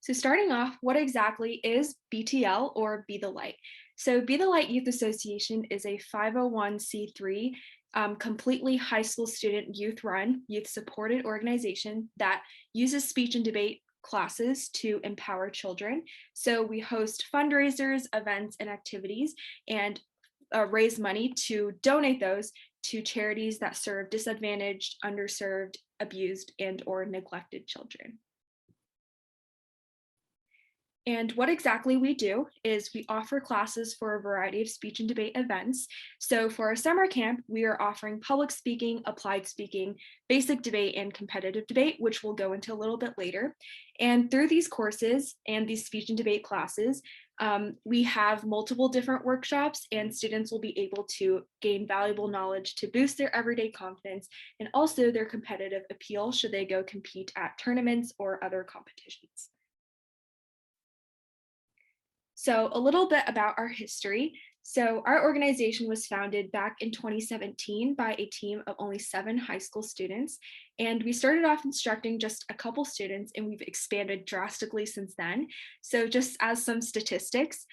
So starting off, what exactly is BTL or Be the Light? So Be the Light Youth Association is a 501c3 completely high school student youth run, youth supported organization that uses speech and debate classes to empower children. So we host fundraisers, events, and activities and raise money to donate those to charities that serve disadvantaged, underserved, abused, and or neglected children. And what exactly we do is we offer classes for a variety of speech and debate events. So for our summer camp, we are offering public speaking, applied speaking, basic debate, and competitive debate, which we'll go into a little bit later. And through these courses and these speech and debate classes, we have multiple different workshops, and students will be able to gain valuable knowledge to boost their everyday confidence and also their competitive appeal should they go compete at tournaments or other competitions. So, a little bit about our history. So, our organization was founded back in 2017 by a team of only 7 high school students. And we started off instructing just a couple students, and we've expanded drastically since then. So, just as some statistics,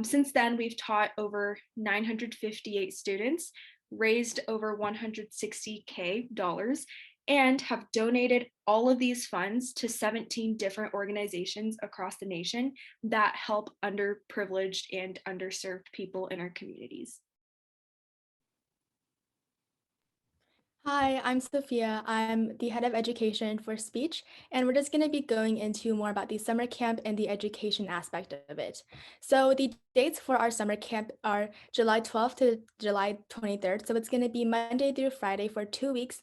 since then, we've taught over 958 students, raised over 160K dollars, and have donated all of these funds to 17 different organizations across the nation that help underprivileged and underserved people in our communities. Hi, I'm Sophia. I'm the head of education for speech, and we're just going to be going into more about the summer camp and the education aspect of it. So, the dates for our summer camp are July 12th to July 23rd. So, it's going to be Monday through Friday for 2 weeks,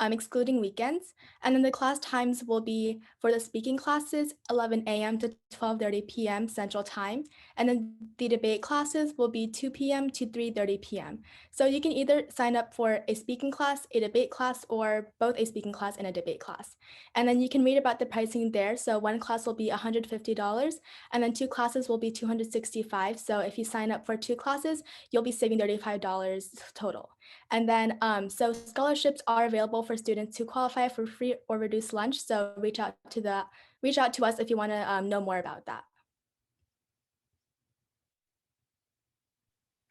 excluding weekends. And then the class times will be for the speaking classes, 11 a.m. to 12:30 p.m. Central Time. And then the debate classes will be 2 p.m. to 3:30 p.m. So you can either sign up for a speaking class, a debate class, or both a speaking class and a debate class. And then you can read about the pricing there. So one class will be $150, and then two classes will be $265. So if you sign up for two classes, you'll be saving $35 total. And then, so scholarships are available for students who qualify for free or reduced lunch. So reach out to us if you want to know more about that.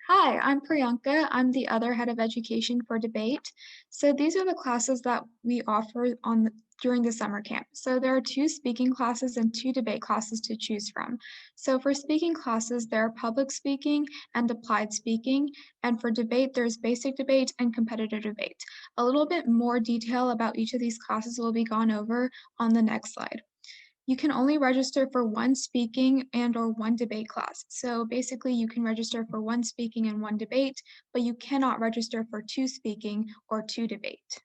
Hi, I'm Priyanka. I'm the other head of education for debate. So these are the classes that we offer during the summer camp. So there are two speaking classes and two debate classes to choose from. So for speaking classes, there are public speaking and applied speaking. And for debate, there's basic debate and competitive debate. A little bit more detail about each of these classes will be gone over on the next slide. You can only register for one speaking and or one debate class. So basically you can register for one speaking and one debate, but you cannot register for two speaking or two debate.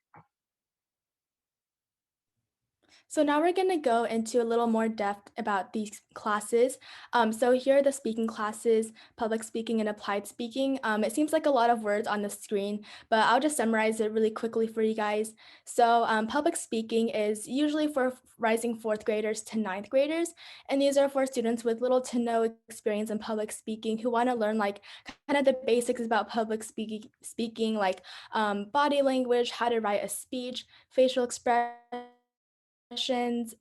So now we're going to go into a little more depth about these classes. So here are the speaking classes, public speaking and applied speaking. It seems like a lot of words on the screen, but I'll just summarize it really quickly for you guys. So public speaking is usually for rising fourth graders to ninth graders, and these are for students with little to no experience in public speaking who want to learn like kind of the basics about public speaking like body language, how to write a speech, facial expression,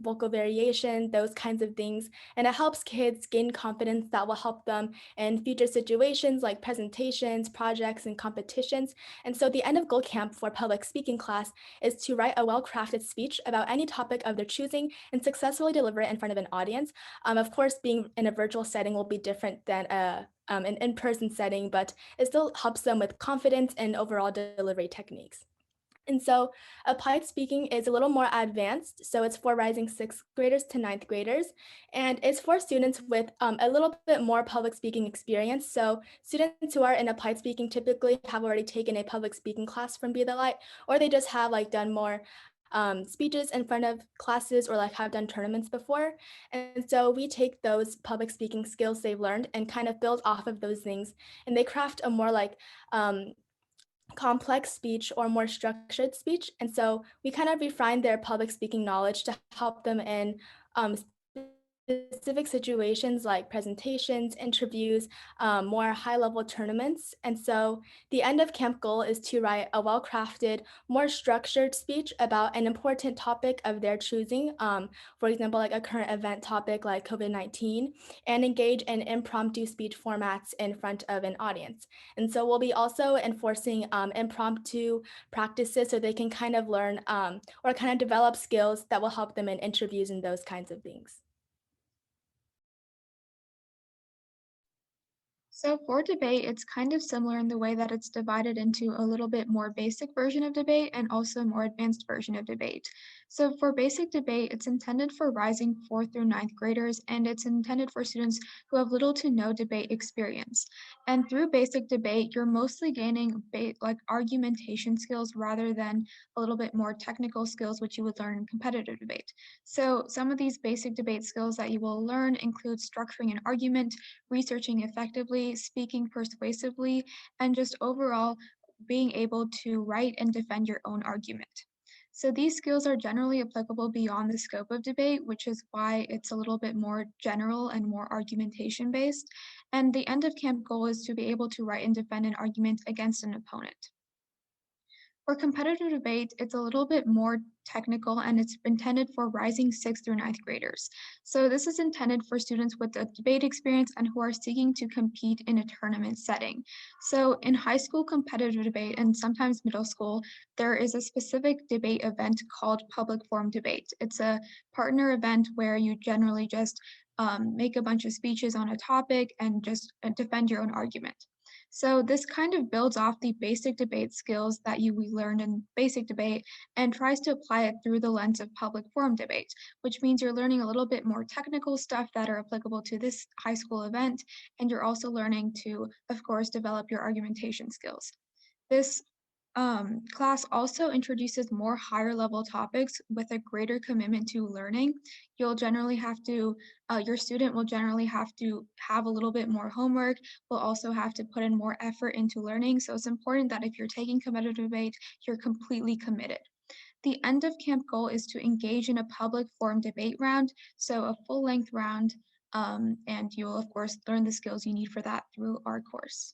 vocal variation, those kinds of things. And it helps kids gain confidence that will help them in future situations like presentations, projects, and competitions. And so the end of goal camp for public speaking class is to write a well-crafted speech about any topic of their choosing and successfully deliver it in front of an audience. Of course, being in a virtual setting will be different than an in-person setting, but it still helps them with confidence and overall delivery techniques. And so applied speaking is a little more advanced. So it's for rising sixth graders to ninth graders. And it's for students with a little bit more public speaking experience. So students who are in applied speaking typically have already taken a public speaking class from Be the Light, or they just have like done more speeches in front of classes or like have done tournaments before. And so we take those public speaking skills they've learned and kind of build off of those things. And they craft a more like complex speech or more structured speech. And so we kind of refine their public speaking knowledge to help them in specific situations like presentations, interviews, more high-level tournaments. And so the end of camp goal is to write a well-crafted, more structured speech about an important topic of their choosing, for example, like a current event topic like COVID-19, and engage in impromptu speech formats in front of an audience. And so we'll be also enforcing impromptu practices so they can kind of learn or kind of develop skills that will help them in interviews and those kinds of things. So for debate, it's kind of similar in the way that it's divided into a little bit more basic version of debate and also a more advanced version of debate. So for basic debate, it's intended for rising 4th through ninth graders, and it's intended for students who have little to no debate experience. And through basic debate, you're mostly gaining like argumentation skills rather than a little bit more technical skills, which you would learn in competitive debate. So some of these basic debate skills that you will learn include structuring an argument, researching effectively, speaking persuasively, and just overall being able to write and defend your own argument. So these skills are generally applicable beyond the scope of debate, which is why it's a little bit more general and more argumentation based. And the end of camp goal is to be able to write and defend an argument against an opponent. For competitive debate, it's a little bit more technical and it's intended for rising 6th through ninth graders. So this is intended for students with a debate experience and who are seeking to compete in a tournament setting. So in high school competitive debate and sometimes middle school, there is a specific debate event called public forum debate. It's a partner event where you generally just make a bunch of speeches on a topic and just defend your own argument. So this kind of builds off the basic debate skills that we learned in basic debate and tries to apply it through the lens of public forum debate, which means you're learning a little bit more technical stuff that are applicable to this high school event, and you're also learning to, of course, develop your argumentation skills. This class also introduces more higher level topics with a greater commitment to learning. You'll generally have to, your student will generally have to have a little bit more homework, will also have to put in more effort into learning. So it's important that if you're taking competitive debate, you're completely committed. The end of camp goal is to engage in a public forum debate round, so a full length round, and you'll of course learn the skills you need for that through our course.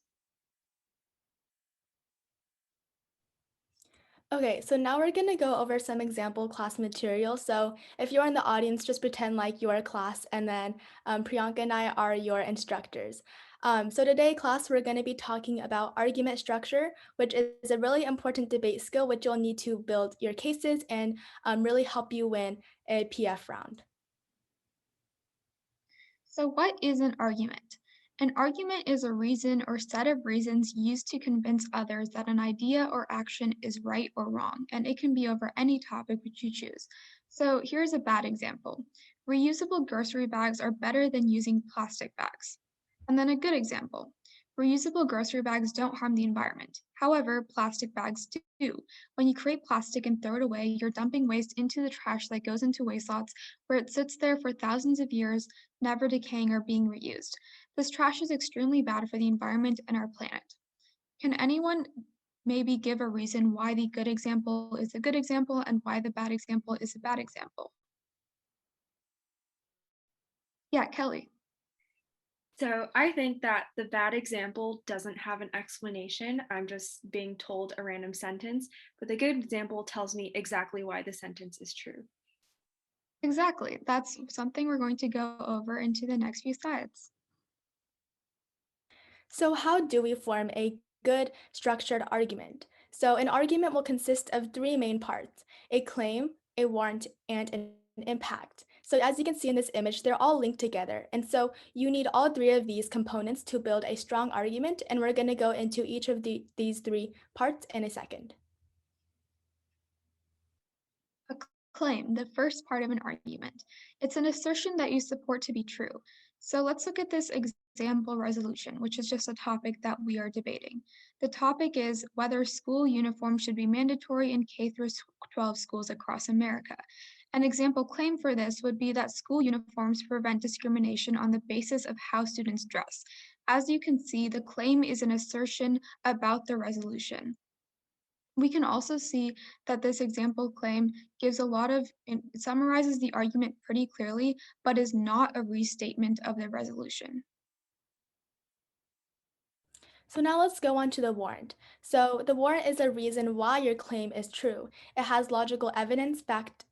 Okay, so now we're gonna go over some example class material. So if you're in the audience, just pretend like you're a class, and then Priyanka and I are your instructors. So today, class, we're gonna be talking about argument structure, which is a really important debate skill, which you'll need to build your cases and really help you win a PF round. So, what is an argument? An argument is a reason or set of reasons used to convince others that an idea or action is right or wrong, and it can be over any topic which you choose. So, here's a bad example. Reusable grocery bags are better than using plastic bags. And then a good example. Reusable grocery bags don't harm the environment. However, plastic bags do. When you create plastic and throw it away, you're dumping waste into the trash that goes into waste lots, where it sits there for thousands of years, never decaying or being reused. This trash is extremely bad for the environment and our planet. Can anyone maybe give a reason why the good example is a good example and why the bad example is a bad example? Yeah, Kelly. So I think that the bad example doesn't have an explanation. I'm just being told a random sentence, but the good example tells me exactly why the sentence is true. Exactly. That's something we're going to go over into the next few slides. So how do we form a good structured argument? So an argument will consist of three main parts: a claim, a warrant, and an impact. So as you can see in this image, they're all linked together. And so you need all three of these components to build a strong argument. And we're going to go into each of these three parts in a second. A claim, the first part of an argument. It's an assertion that you support to be true. So let's look at this example resolution, which is just a topic that we are debating. The topic is whether school uniforms should be mandatory in K through 12 schools across America. An example claim for this would be that school uniforms prevent discrimination on the basis of how students dress. As you can see, the claim is an assertion about the resolution. We can also see that this example claim gives a lot of, it summarizes the argument pretty clearly, but is not a restatement of the resolution. So now let's go on to the warrant. So the warrant is a reason why your claim is true. It has logical evidence backed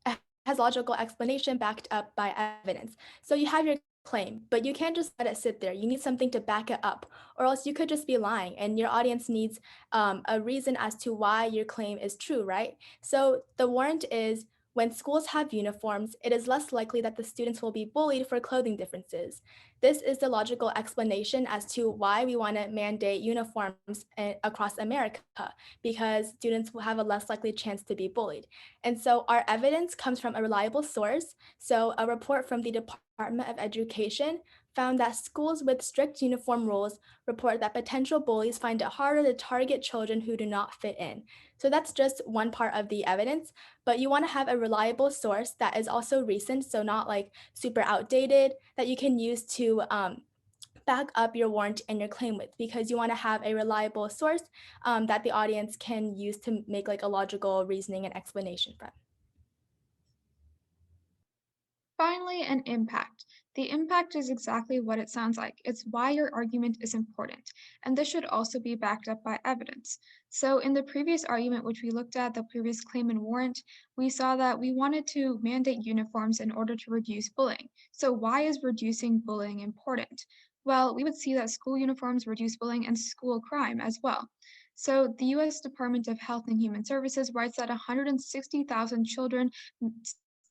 has logical explanation backed up by evidence. So you have your claim, but you can't just let it sit there. You need something to back it up, or else you could just be lying, and your audience needs a reason as to why your claim is true, right? So the warrant is when schools have uniforms, it is less likely that the students will be bullied for clothing differences. This is the logical explanation as to why we want to mandate uniforms across America, because students will have a less likely chance to be bullied. And so our evidence comes from a reliable source. So a report from the Department of Education found that schools with strict uniform rules report that potential bullies find it harder to target children who do not fit in. So that's just one part of the evidence, but you want to have a reliable source that is also recent, so not like super outdated, that you can use to back up your warrant and your claim with, because you want to have a reliable source that the audience can use to make like a logical reasoning and explanation from. Finally, an impact. The impact is exactly what it sounds like. It's why your argument is important, and this should also be backed up by evidence. So in the previous argument, which we looked at, the previous claim and warrant, we saw that we wanted to mandate uniforms in order to reduce bullying. So why is reducing bullying important? Well, we would see that school uniforms reduce bullying and school crime as well. So the US Department of Health and Human Services writes that 160,000 children,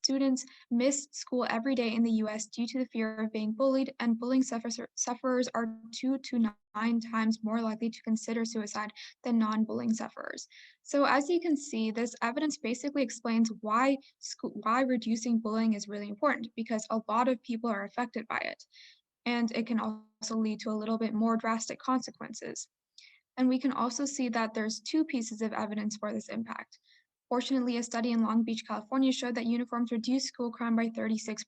students miss school every day in the US due to the fear of being bullied, and bullying sufferers are 2 to 9 times more likely to consider suicide than non bullying sufferers. So, as you can see, this evidence basically explains why reducing bullying is really important, because a lot of people are affected by it, and it can also lead to a little bit more drastic consequences. And we can also see that there's two pieces of evidence for this impact. Fortunately, a study in Long Beach, California showed that uniforms reduce school crime by 36%.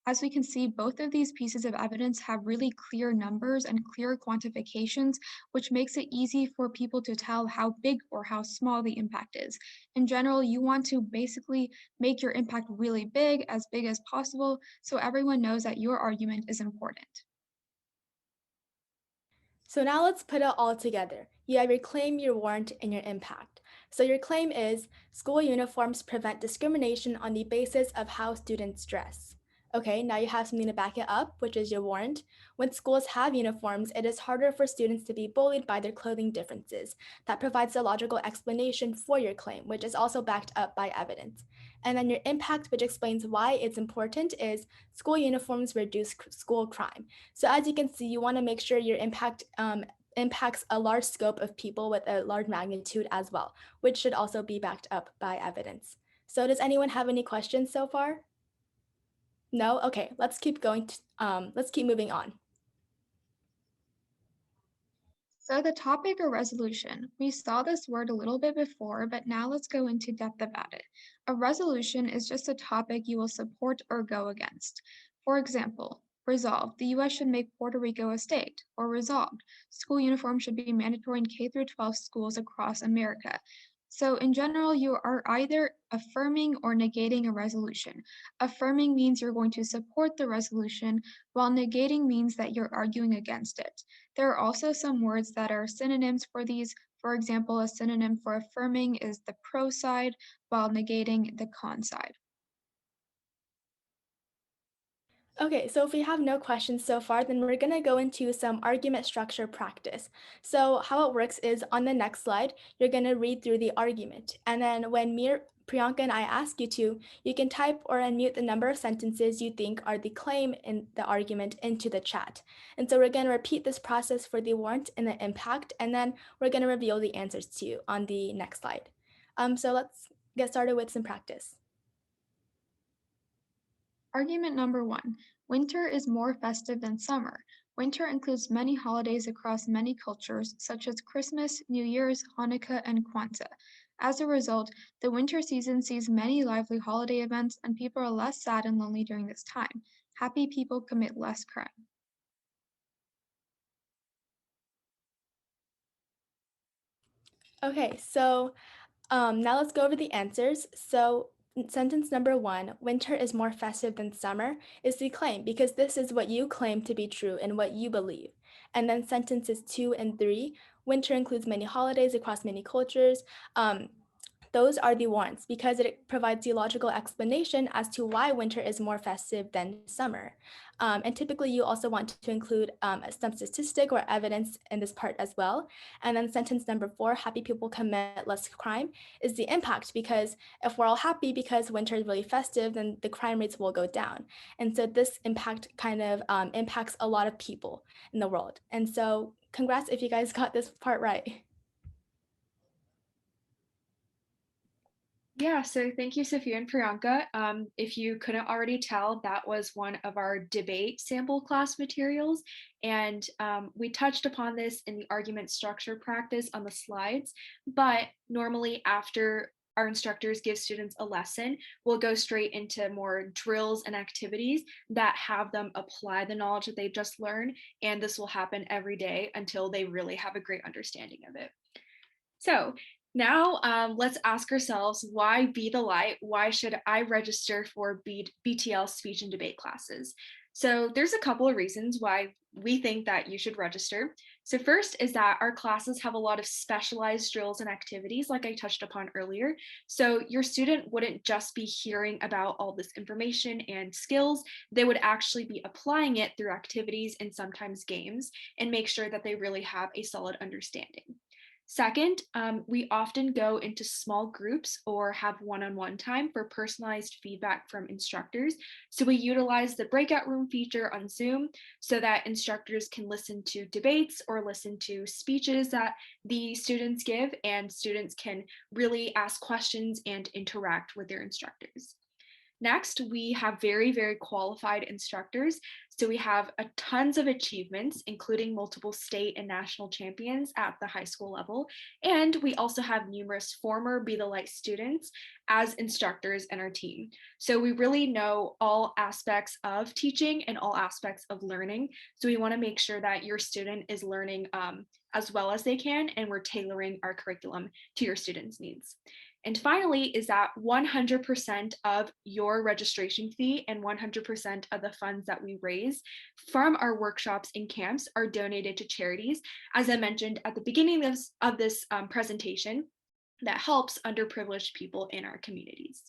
As we can see, both of these pieces of evidence have really clear numbers and clear quantifications, which makes it easy for people to tell how big or how small the impact is. In general, you want to basically make your impact really big as possible, so everyone knows that your argument is important. So now let's put it all together. You have your claim, your warrant, and your impact. So your claim is school uniforms prevent discrimination on the basis of how students dress. Okay, now you have something to back it up, which is your warrant. When schools have uniforms, it is harder for students to be bullied by their clothing differences. That provides a logical explanation for your claim, which is also backed up by evidence. And then your impact, which explains why it's important, is school uniforms reduce school crime. So as you can see, you want to make sure your impact impacts a large scope of people with a large magnitude as well, which should also be backed up by evidence. So does anyone have any questions so far? No? Okay, let's keep going. Let's keep moving on. So the topic or resolution, we saw this word a little bit before, but now let's go into depth about it. A resolution is just a topic you will support or go against. For example, resolved, the US should make Puerto Rico a state, or resolved, school uniform should be mandatory in K through 12 schools across America. So in general, you are either affirming or negating a resolution. Affirming means you're going to support the resolution, while negating means that you're arguing against it. There are also some words that are synonyms for these. For example, a synonym for affirming is the pro side, while negating the con side. Okay, so if we have no questions so far, then we're gonna go into some argument structure practice. So how it works is on the next slide, you're gonna read through the argument. And then when Priyanka and I ask you to, you can type or unmute the number of sentences you think are the claim in the argument into the chat. And so we're gonna repeat this process for the warrant and the impact, and then we're gonna reveal the answers to you on the next slide. So let's get started with some practice. Argument number one, winter is more festive than summer. Winter includes many holidays across many cultures, such as Christmas, New Year's, Hanukkah, and Kwanzaa. As a result, the winter season sees many lively holiday events, and people are less sad and lonely during this time. Happy people commit less crime. Okay, so now let's go over the answers. So sentence number one, winter is more festive than summer, is the claim because this is what you claim to be true and what you believe. And then sentences two and three, winter includes many holidays across many cultures. Those are the warrants because it provides the logical explanation as to why winter is more festive than summer. And typically, you also want to include some statistic or evidence in this part as well. And then sentence number four, happy people commit less crime, is the impact because if we're all happy because winter is really festive, then the crime rates will go down. And so this impact kind of impacts a lot of people in the world. And so congrats if you guys got this part right. Yeah, so thank you, Sophia and Priyanka. If you couldn't already tell, that was one of our debate sample class materials. And we touched upon this in the argument structure practice on the slides, but normally after our instructors give students a lesson, we'll go straight into more drills and activities that have them apply the knowledge that they've just learned. And this will happen every day until they really have a great understanding of it. So now let's ask ourselves, why Be the Light? Why should I register for BTL speech and debate classes? So there's a couple of reasons why we think that you should register. So first is that our classes have a lot of specialized drills and activities, like I touched upon earlier. So your student wouldn't just be hearing about all this information and skills, they would actually be applying it through activities and sometimes games and make sure that they really have a solid understanding. Second, we often go into small groups or have one-on-one time for personalized feedback from instructors. So we utilize the breakout room feature on Zoom so that instructors can listen to debates or listen to speeches that the students give, and students can really ask questions and interact with their instructors. Next, we have very, very qualified instructors. So we have tons of achievements, including multiple state and national champions at the high school level. And we also have numerous former Be the Light students as instructors in our team. So we really know all aspects of teaching and all aspects of learning. So we want to make sure that your student is learning as well as they can, and we're tailoring our curriculum to your students' needs. And finally, is that 100% of your registration fee and 100% of the funds that we raise from our workshops and camps are donated to charities, as I mentioned at the beginning of this presentation, that helps underprivileged people in our communities.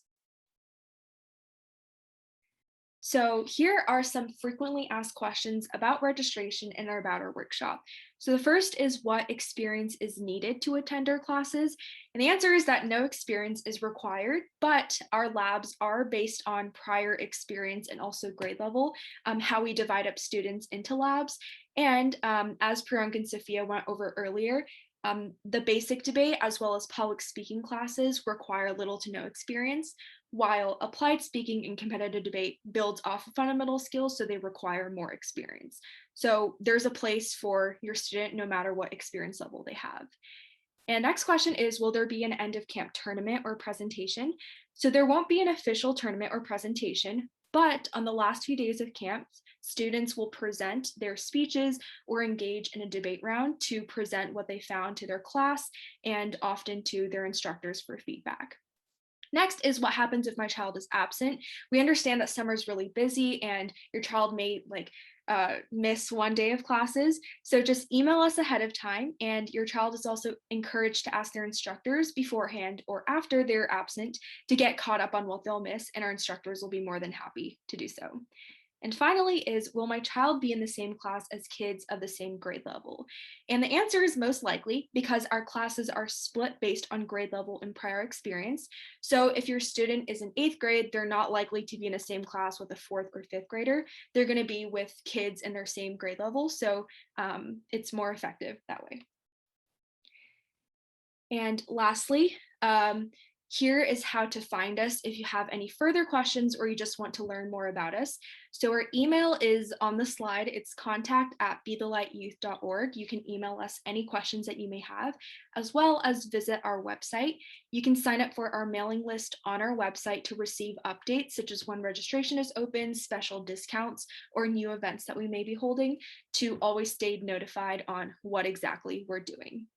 So here are some frequently asked questions about registration and about our workshop. So the first is, what experience is needed to attend our classes? And the answer is that no experience is required, but our labs are based on prior experience and also grade level, how we divide up students into labs. And as Priyanka and Sophia went over earlier, the basic debate as well as public speaking classes require little to no experience, while applied speaking and competitive debate builds off of fundamental skills, so they require more experience. So there's a place for your student no matter what experience level they have. And next question is, will there be an end of camp tournament or presentation? So there won't be an official tournament or presentation, but on the last few days of camp, students will present their speeches or engage in a debate round to present what they found to their class and often to their instructors for feedback. Next is, what happens if my child is absent? We understand that summer is really busy and your child may miss one day of classes. So just email us ahead of time, and your child is also encouraged to ask their instructors beforehand or after they're absent to get caught up on what they'll miss, and our instructors will be more than happy to do so. And finally is, will my child be in the same class as kids of the same grade level? And the answer is most likely, because our classes are split based on grade level and prior experience. So if your student is in 8th grade, they're not likely to be in the same class with a 4th or 5th grader. They're going to be with kids in their same grade level. So it's more effective that way. And lastly, here is how to find us if you have any further questions or you just want to learn more about us. So our email is on the slide. It's contact@bethelightenyouth.org. You can email us any questions that you may have, as well as visit our website. You can sign up for our mailing list on our website to receive updates, such as when registration is open, special discounts, or new events that we may be holding, to always stay notified on what exactly we're doing.